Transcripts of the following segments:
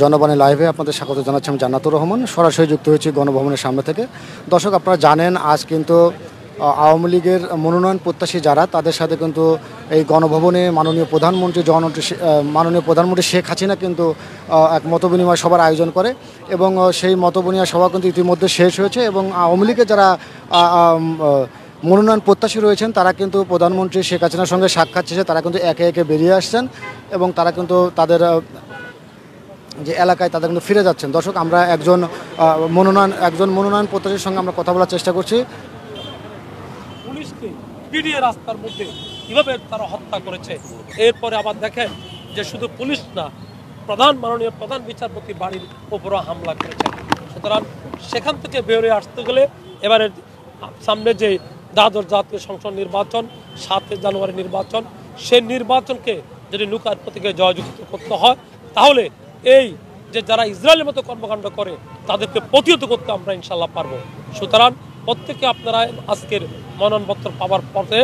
জনবাণী লাইভে আপনাদের স্বাগত জানাচ্ছি। আমি জান্নাতুর রহমান, সরাসরি যুক্ত হয়েছি গণভবনের সামনে থেকে। দর্শক, আপনারা জানেন আজ কিন্তু আওয়ামী লীগের মনোনয়ন প্রত্যাশী যারা, তাদের সাথে কিন্তু এই গণভবনে মাননীয় প্রধানমন্ত্রী শেখ হাসিনা কিন্তু এক মতবিনিময় সভার আয়োজন করে এবং সেই মতবিনিময় সভা কিন্তু ইতিমধ্যে শেষ হয়েছে এবং আওয়ামী লীগের যারা মনোনয়ন প্রত্যাশী রয়েছেন তারা কিন্তু প্রধানমন্ত্রী শেখ হাসিনার সঙ্গে সাক্ষাৎ শেষে তারা কিন্তু একে একে বেরিয়ে আসছেন এবং তারা কিন্তু তাদের যে এলাকায় তাদের কিন্তু ফিরে যাচ্ছেন। দর্শক, আমরা একজন মনোনয়ন প্রত্যাশীর সঙ্গে আমরা কথা বলার চেষ্টা করছি। পুলিশকে পিটিয়ে রাস্তার মধ্যে কিভাবে তারা হত্যা করেছে, এরপরে আবার দেখেন যে শুধু পুলিশ না, মাননীয় প্রধান বিচারপতি বাড়ির উপরও হামলা করেছে। সুতরাং সেখান থেকে বেরিয়ে আসতে গেলে এবারে সামনে যে দ্বাদশ জাতীয় সংসদ নির্বাচন, 7 জানুয়ারি নির্বাচন, সেই নির্বাচনকে যদি নৌকার প্রতীকে জয়যুক্ত করতে হয়, তাহলে এই যে যারা ইসরায়েলের মতো কর্মকাণ্ড করে তাদেরকে প্রতিহত করতে আমরা ইনশাল্লাহ পারবো। সুতরাং প্রত্যেকে আপনারা আজকের মনোনয়নপত্র পাওয়ার পরে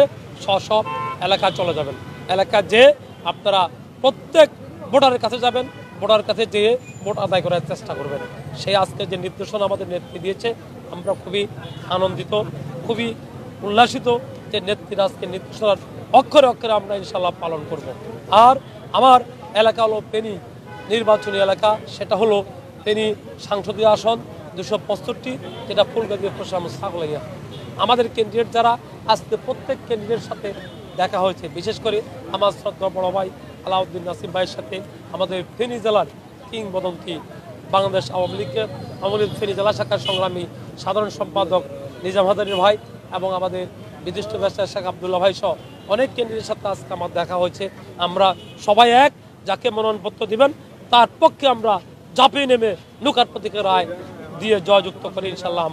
সব এলাকায় চলে যাবেন। এলাকা যে আপনারা প্রত্যেক ভোটারের কাছে যাবেন, ভোটারের কাছে যেয়ে ভোট আদায় করার চেষ্টা করবেন। সেই আজকে যে নির্দেশনা আমাদের নেত্রী দিয়েছে, আমরা খুবই আনন্দিত, খুবই উল্লাসিত যে নেত্রীর আজকে নির্দেশনার অক্ষরে অক্ষরে আমরা ইনশাল্লাহ পালন করব। আর আমার এলাকা হলো ফেনী নির্বাচনী এলাকা, সেটা হলো ফেনী সংসদীয় আসন 265, যেটা ফুলগাজী ছাগলাইয়া। আমাদের ক্যান্ডিডেট যারা আজকে প্রত্যেক ক্যান্ডিডেটের সাথে দেখা হয়েছে, বিশেষ করে আমার শ্রদ্ধা বড় ভাই আলাউদ্দিন নাসিম ভাইয়ের সাথে আমাদের ফেনী জেলার কিংবদন্তি বাংলাদেশ আওয়ামী লীগ ফেনী জেলা শাখার সংগ্রামী সাধারণ সম্পাদক নিজাম হাজারী ভাই এবং আমাদের বিশিষ্ট ব্যবসায়ী শেখ আবদুল্লাহ ভাই সহ অনেক ক্যান্ডিডেটের সাথে আজকে আমার দেখা হয়েছে। আমরা সবাই এক, যাকে মনোনয়নপত্র দিবেন তার পক্ষে আমরা ঝাঁপিয়ে নেমে নৌকার প্রতীকের রায় দিয়ে জয়যুক্ত করি ইনশাল্লাহ।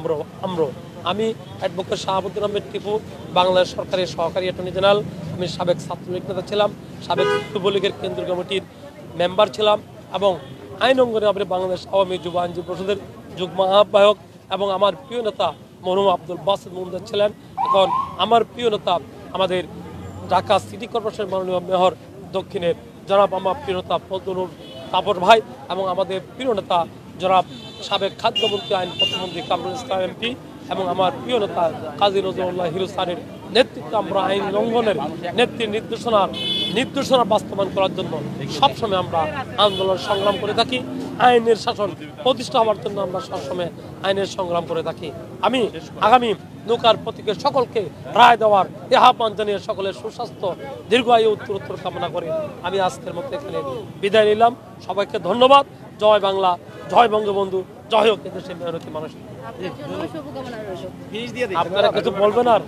আমি অ্যাডভোকেট শাহাবুদ্দিন আহমেদ টিপু, বাংলাদেশ সরকারের সহকারী অ্যাটর্নি জেনারেল। আমি সাবেক ছাত্রলীগ নেতা ছিলাম, সাবেক যুবলীগের কেন্দ্রীয় কমিটির মেম্বার ছিলাম এবং আইন অঙ্গনে আমরা বাংলাদেশ আওয়ামী যুব আইনজীবী পরিষদের যুগ্ম আহ্বায়ক। এবং আমার প্রিয় নেতা মরহুম আব্দুল বাসিত মুমতাজ ছিলেন। এখন আমার প্রিয় নেতা আমাদের ঢাকা সিটি কর্পোরেশনের মাননীয় মেয়র দক্ষিণের জনাব আমার প্রিয় নেতা ফজলুর তাপর ভাই এবং আমাদের প্রিয় নেতা জনাব সাবেক খাদ্যমন্ত্রী আইন প্রতিমন্ত্রী কামরুল ইসলাম এমপি এবং আমার প্রিয় নেতা কাজী নজরুল্লাহ হিরুস্তানের নেতৃত্বে আমরা আইন লঙ্ঘনের নেত্রীর নির্দেশনা বাস্তবায়ন করার জন্য সবসময় আমরা আন্দোলন সংগ্রাম করে থাকি। আইনের শাসন প্রতিষ্ঠা হওয়ার জন্য আমরা সবসময় আইনের সংগ্রাম করে থাকি। আমি আগামী নৌকার প্রতীকের সকলকে রায় দেওয়ার আহ্বান জানিয়ে সকলের সুস্বাস্থ্য দীর্ঘায়ু উত্তর কামনা করে আমি আজকের মতো এখানে বিদায় নিলাম। সবাইকে ধন্যবাদ। জয় বাংলা, জয় বঙ্গবন্ধু, জয় হোক এদেশের মেহনতি মানুষ। আপনারা কিছু বলবেন? আর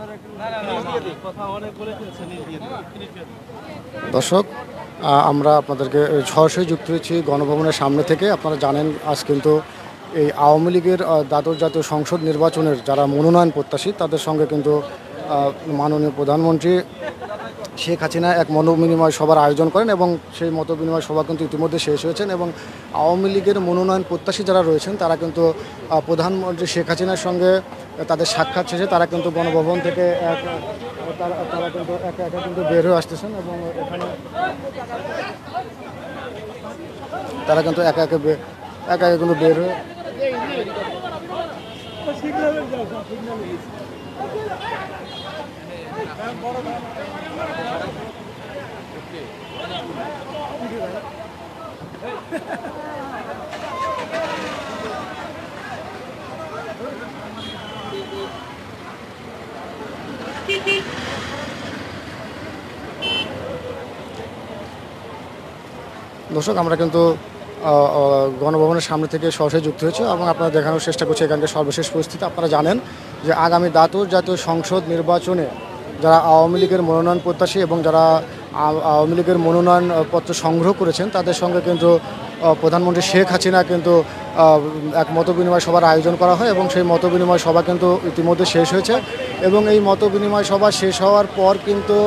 দর্শক, আমরা আপনাদেরকে সরাসরি যুক্ত হয়েছি গণভবনের সামনে থেকে। আপনারা জানেন আজ কিন্তু এই আওয়ামী লীগের দ্বাদশ জাতীয় সংসদ নির্বাচনের যারা মনোনয়ন প্রত্যাশী তাদের সঙ্গে কিন্তু মাননীয় প্রধানমন্ত্রী শেখ হাসিনা এক মতবিনিময় সভার আয়োজন করেন এবং সেই মতবিনিময় সভা কিন্তু ইতিমধ্যে শেষ হয়েছেন এবং আওয়ামী লীগের মনোনয়ন প্রত্যাশী যারা রয়েছেন তারা কিন্তু প্রধানমন্ত্রী শেখ হাসিনার সঙ্গে তাদের সাক্ষাৎ শেষে তারা কিন্তু গণভবন থেকে তারা কিন্তু একে একে কিন্তু বের হয়ে আসতেছেন এবং এখানে তারা কিন্তু একে একে কিন্তু বের হয়ে দর্শক, আমরা কিন্তু গণভবনের সামনে থেকে সরাসরি যুক্ত হয়েছে এবং আপনারা দেখানোর চেষ্টা করছি এখানকার সর্বশেষ পরিস্থিতি। আপনারা জানেন যে আগামী দ্বাদশ জাতীয় সংসদ নির্বাচনে যারা আওয়ামী লীগের মনোনয়ন প্রত্যাশী এবং যারা আওয়ামী লীগের মনোনয়নপত্র সংগ্রহ করেছেন তাদের সঙ্গে কিন্তু প্রধানমন্ত্রী শেখ হাসিনা কিন্তু এক মতবিনিময় সভার আয়োজন করা হয় এবং সেই মতবিনিময় সভা কিন্তু ইতিমধ্যে শেষ হয়েছে এবং এই মতবিনিময় সভা শেষ হওয়ার পর কিন্তু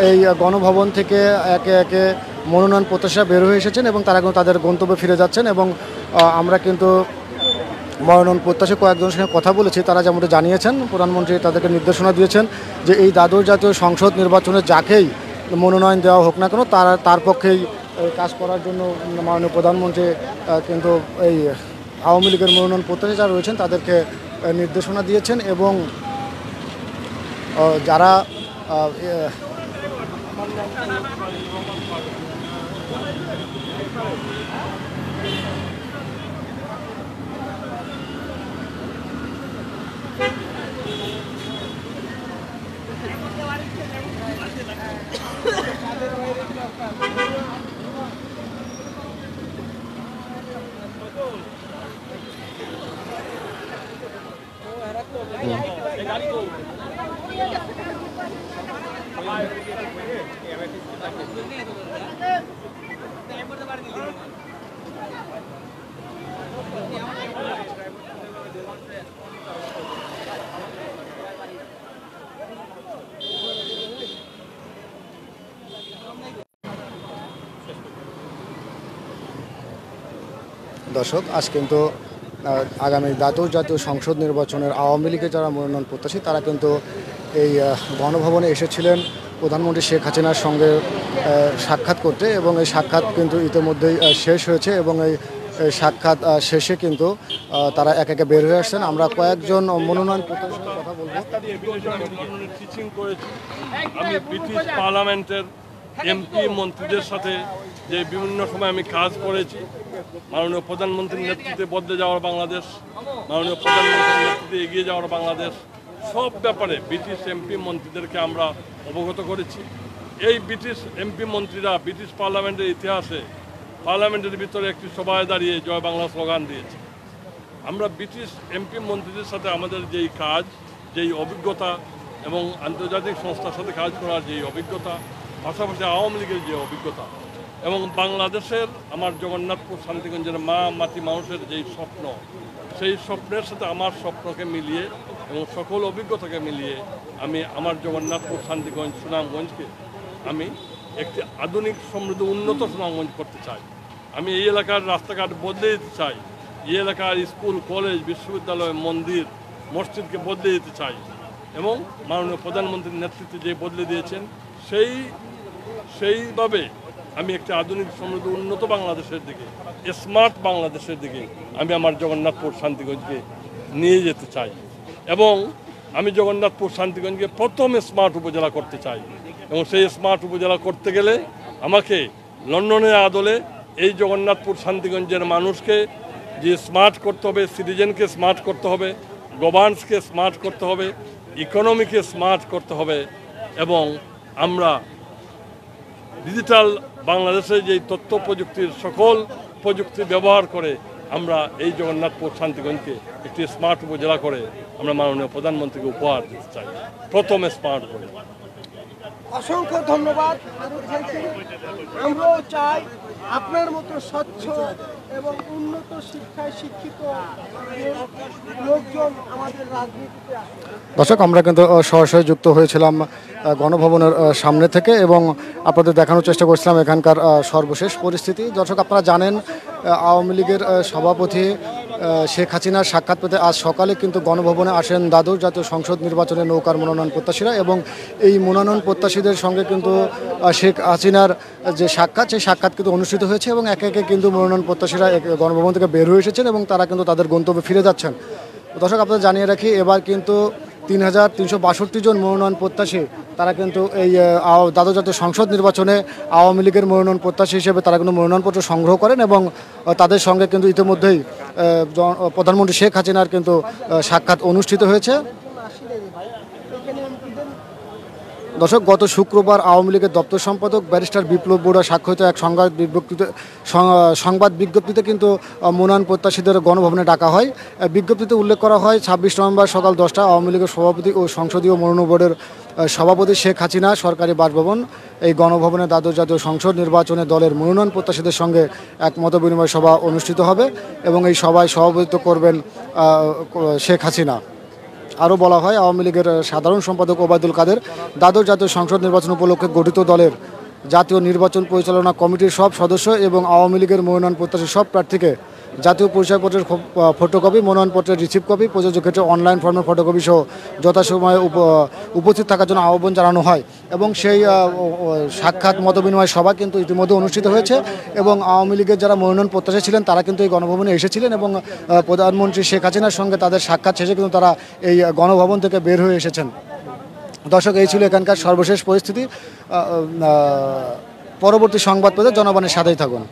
এই গণভবন থেকে একে একে মনোনয়ন প্রত্যাশীরা বের হয়ে এসেছেন এবং তারা কিন্তু তাদের গন্তব্যে ফিরে যাচ্ছেন এবং আমরা কিন্তু মনোনয়ন প্রত্যাশী কয়েকজনের সঙ্গে কথা বলেছি। তারা যেমনটা জানিয়েছেন, প্রধানমন্ত্রী তাদেরকে নির্দেশনা দিয়েছেন যে এই দ্বাদশ জাতীয় সংসদ নির্বাচনে যাকেই মনোনয়ন দেওয়া হোক না কেন তার পক্ষেই এই কাজ করার জন্য মাননীয় প্রধানমন্ত্রী কিন্তু এই আওয়ামী লীগের মনোনয়ন প্রত্যাশী যারা রয়েছেন তাদেরকে নির্দেশনা দিয়েছেন এবং যারা দর্শক আজ কিন্তু আগামী দ্বাদশ জাতীয় সংসদ নির্বাচনের আওয়ামী লীগের যারা মনোনয়ন প্রত্যাশী তারা কিন্তু এই গণভবনে এসেছিলেন প্রধানমন্ত্রী শেখ হাসিনার সঙ্গে সাক্ষাৎ করতে এবং এই সাক্ষাৎ কিন্তু ইতিমধ্যেই শেষ হয়েছে এবং এই সাক্ষাৎ শেষে কিন্তু তারা এক একে বের হয়ে আসছেন। আমরা কয়েকজন মনোনয়ন প্রত্যাশীর কথা বলবো। টিচিং করেছি আমি ব্রিটিশ পার্লামেন্টের এমপি মন্ত্রীদের সাথে যে বিভিন্ন সময় আমি কাজ করেছি। মাননীয় প্রধানমন্ত্রীর নেতৃত্বে বদলে যাওয়ার বাংলাদেশ, মাননীয় প্রধানমন্ত্রীর নেতৃত্বে এগিয়ে যাওয়ার বাংলাদেশ, সব ব্যাপারে ব্রিটিশ এমপি মন্ত্রীদেরকে আমরা অবগত করেছি। এই ব্রিটিশ এমপি মন্ত্রীরা ব্রিটিশ পার্লামেন্টের ইতিহাসে পার্লামেন্টের ভিতরে একটি সভায় দাঁড়িয়ে জয় বাংলা স্লোগান দিয়েছে। আমরা ব্রিটিশ এমপি মন্ত্রীদের সাথে আমাদের যেই কাজ, যেই অভিজ্ঞতা এবং আন্তর্জাতিক সংস্থার সাথে কাজ করার যেই অভিজ্ঞতা, পাশাপাশি আওয়ামী লীগের যে অভিজ্ঞতা এবং বাংলাদেশের আমার জগন্নাথপুর শান্তিগঞ্জের মা মাটি মানুষের যেই স্বপ্ন, সেই স্বপ্নের সাথে আমার স্বপ্নকে মিলিয়ে এবং সকল অভিজ্ঞতাকে মিলিয়ে আমি আমার জগন্নাথপুর শান্তিগঞ্জ সুনামগঞ্জকে আমি একটি আধুনিক সমৃদ্ধ উন্নত সুনামগঞ্জ করতে চাই। আমি এই এলাকার রাস্তাঘাট বদলে দিতে চাই, এই এলাকার স্কুল কলেজ বিশ্ববিদ্যালয় মন্দির মসজিদকে বদলে দিতে চাই এবং মাননীয় প্রধানমন্ত্রীর নেতৃত্বে যে বদলে দিয়েছেন সেইভাবে আমি একটি আধুনিক সমৃদ্ধ উন্নত বাংলাদেশের দিকে, স্মার্ট বাংলাদেশের দিকে আমি আমার জগন্নাথপুর শান্তিগঞ্জকে নিয়ে যেতে চাই এবং আমি জগন্নাথপুর শান্তিগঞ্জকে প্রথম স্মার্ট উপজেলা করতে চাই এবং সেই স্মার্ট উপজেলা করতে গেলে আমাকে লন্ডনের আদলে এই জগন্নাথপুর শান্তিগঞ্জের মানুষকে যে স্মার্ট করতে হবে, সিটিজেনকে স্মার্ট করতে হবে, গভর্নেন্সকে স্মার্ট করতে হবে, ইকোনমিকে স্মার্ট করতে হবে এবং আমরা ডিজিটাল বাংলাদেশে যেই তথ্য প্রযুক্তির সকল প্রযুক্তি ব্যবহার করে আমরা এই জগন্নাথপুর শান্তিগঞ্জকে একটি স্মার্ট উপজেলা করে আমরা মাননীয় প্রধানমন্ত্রীকে উপহার দিতে চাই, প্রথমে স্মার্ট করে। অসংখ্য ধন্যবাদ। আমরাও চাই আপনার মতো স্বচ্ছ এবং উন্নত শিক্ষায় শিক্ষিত লোকজন আমাদের রাজনীতিতে আসে। দর্শক আমরা কিন্তু সরাসরি যুক্ত হয়েছিলাম গণভবনের সামনে থেকে এবং আপনাদের দেখানোর চেষ্টা করছিলাম এখানকার সর্বশেষ পরিস্থিতি। দর্শক আপনারা জানেন আওয়ামী লীগের সভাপতি শেখ হাসিনার সাক্ষাৎ পেতে আজ সকালে কিন্তু গণভবনে আসেন দ্বাদশ জাতীয় সংসদ নির্বাচনে নৌকার মনোনয়ন প্রত্যাশীরা এবং এই মনোনয়ন প্রত্যাশীদের সঙ্গে কিন্তু শেখ হাসিনার যে সাক্ষাৎ সেই সাক্ষাৎ কিন্তু অনুষ্ঠিত হয়েছে এবং একে একে কিন্তু মনোনয়ন প্রত্যাশীরা গণভবন থেকে বের হয়ে এসেছেন এবং তারা কিন্তু তাদের গন্তব্যে ফিরে যাচ্ছেন। দর্শক আপনাদের জানিয়ে রাখি এবার কিন্তু ৩,৩৬২ জন মনোনয়ন প্রত্যাশী তারা কিন্তু এই দ্বাদশ জাতীয় সংসদ নির্বাচনে আওয়ামী লীগের মনোনয়ন প্রত্যাশী হিসেবে তারা কিন্তু মনোনয়নপত্র সংগ্রহ করেন এবং তাদের সঙ্গে কিন্তু ইতিমধ্যেই প্রধানমন্ত্রী শেখ হাসিনার কিন্তু সাক্ষাৎ অনুষ্ঠিত হয়েছে। দর্শক গত শুক্রবার আওয়ামী লীগের দপ্তর সম্পাদক ব্যারিস্টার বিপ্লব বড়ুয়া স্বাক্ষরিত এক সংবাদ বিজ্ঞপ্তিতে কিন্তু মনোনয়ন প্রত্যাশীদের গণভবনে ডাকা হয়। বিজ্ঞপ্তিতে উল্লেখ করা হয় ২৬ নভেম্বর সকাল 10টায় আওয়ামী লীগের সভাপতি ও সংসদীয় মনোনয়ন বোর্ডের সভাপতি শেখ হাসিনা সরকারি বাসভবন এই গণভবনে দ্বাদশ জাতীয় সংসদ নির্বাচনে দলের মনোনয়ন প্রত্যাশীদের সঙ্গে এক মত বিনিময় সভা অনুষ্ঠিত হবে এবং এই সভায় সভাপতিত্ব করবেন শেখ হাসিনা। আরও বলা হয় আওয়ামী লীগের সাধারণ সম্পাদক ওবায়দুল কাদের দ্বাদশ জাতীয় সংসদ নির্বাচন উপলক্ষে গঠিত দলের জাতীয় নির্বাচন পরিচালনা কমিটির সব সদস্য এবং আওয়ামী লীগের মনোনয়ন প্রত্যাশী সব প্রার্থীকে জাতীয় পরিচয়পত্রের ফটোকপি, মনোনয়নপত্রের রিসিভ কপি, প্রযোজ্য ক্ষেত্রে অনলাইন ফর্মের ফটোকপি সহ যথাসময়ে উপস্থিত থাকার জন্য আহ্বান জানানো হয়। এবং সেই সাক্ষাৎ মতবিনিময় সভা কিন্তু ইতিমধ্যে অনুষ্ঠিত হয়েছে এবং আওয়ামী লীগের যারা মনোনয়ন প্রত্যাশী ছিলেন তারা কিন্তু এই গণভবনে এসেছিলেন এবং প্রধানমন্ত্রী শেখ হাসিনার সঙ্গে তাদের সাক্ষাৎ শেষে কিন্তু তারা এই গণভবন থেকে বের হয়ে এসেছেন। দর্শক, এই ছিল এখানকার সর্বশেষ পরিস্থিতি। পরবর্তী সংবাদ পেতে জনগণের সাথেই থাকুন।